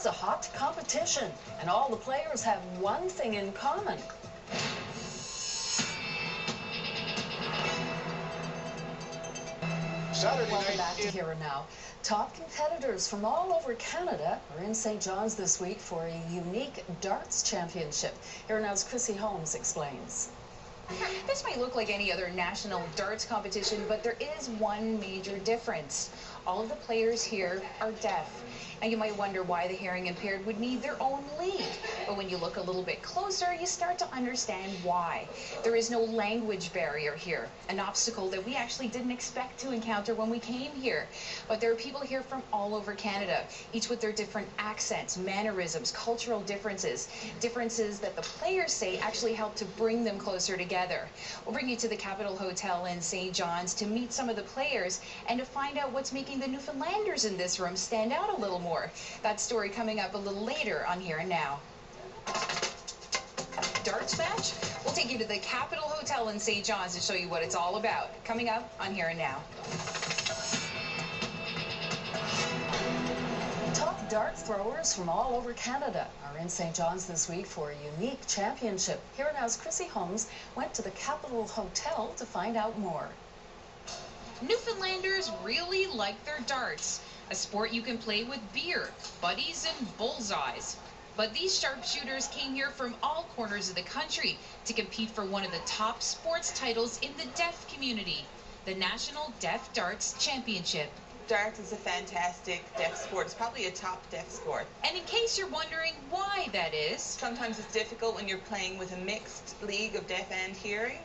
It's a hot competition, and all the players have one thing in common. Welcome back to Here and Now. Top competitors from all over Canada are in St. John's this week for a unique darts championship. Here and Now's Chrissy Holmes explains. This might look like any other national darts competition, but there is one major difference. All of the players here are deaf. And you might wonder why the hearing impaired would need their own league. But when you look a little bit closer, you start to understand why. There is no language barrier here, an obstacle that we actually didn't expect to encounter when we came here. But there are people here from all over Canada, each with their different accents, mannerisms, cultural differences, differences that the players say actually help to bring them closer together. We'll bring you to the Capitol Hotel in St. John's to meet some of the players and to find out what's making the Newfoundlanders in this room stand out a little more. That story coming up a little later on Here and Now. Darts match? We'll take you to the Capitol Hotel in St. John's to show you what it's all about. Coming up on Here and Now. Top dart throwers from all over Canada are in St. John's this week for a unique championship. Here and Now's Chrissy Holmes went to the Capitol Hotel to find out more. Newfoundlanders really like their darts, a sport you can play with beer, buddies, and bullseyes. But these sharpshooters came here from all corners of the country to compete for one of the top sports titles in the deaf community, the National Deaf Darts Championship. Darts is a fantastic deaf sport. It's probably a top deaf sport. And in case you're wondering why that is, sometimes it's difficult when you're playing with a mixed league of deaf and hearing.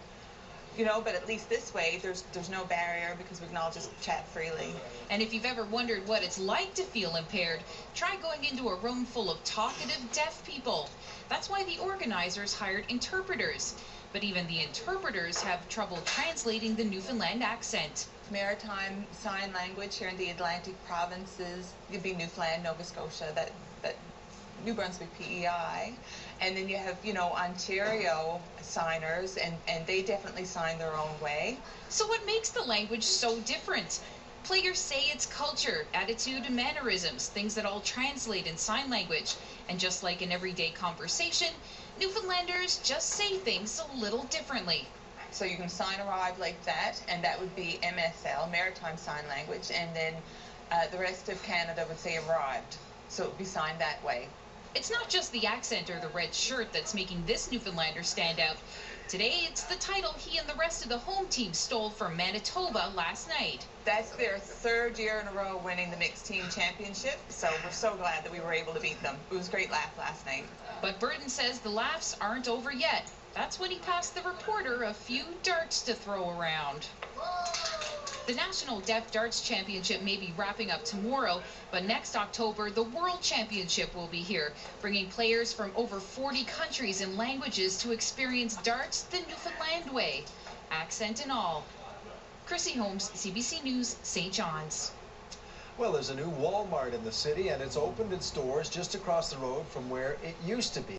You know, but at least this way, there's no barrier because we can all just chat freely. And if you've ever wondered what it's like to feel impaired, try going into a room full of talkative deaf people. That's why the organizers hired interpreters. But even the interpreters have trouble translating the Newfoundland accent. Maritime Sign Language here in the Atlantic provinces, it'd be Newfoundland, Nova Scotia, that New Brunswick PEI, and then you have, you know, Ontario signers, and they definitely sign their own way. So what makes the language so different? Players say it's culture, attitude, and mannerisms, things that all translate in sign language. And just like in everyday conversation, Newfoundlanders just say things a little differently. So you can sign arrive like that, and that would be MSL, Maritime Sign Language, and then the rest of Canada would say arrived. So it would be signed that way. It's not just the accent or the red shirt that's making this Newfoundlander stand out. Today, it's the title he and the rest of the home team stole from Manitoba last night. That's their third year in a row winning the mixed team championship, so we're so glad that we were able to beat them. It was a great laugh last night. But Burton says the laughs aren't over yet. That's when he passed the reporter a few darts to throw around. The National Deaf Darts Championship may be wrapping up tomorrow, but next October, the World Championship will be here, bringing players from over 40 countries and languages to experience darts the Newfoundland way, accent and all. Chrissy Holmes, CBC News, St. John's. Well, there's a new Walmart in the city, and it's opened its doors just across the road from where it used to be.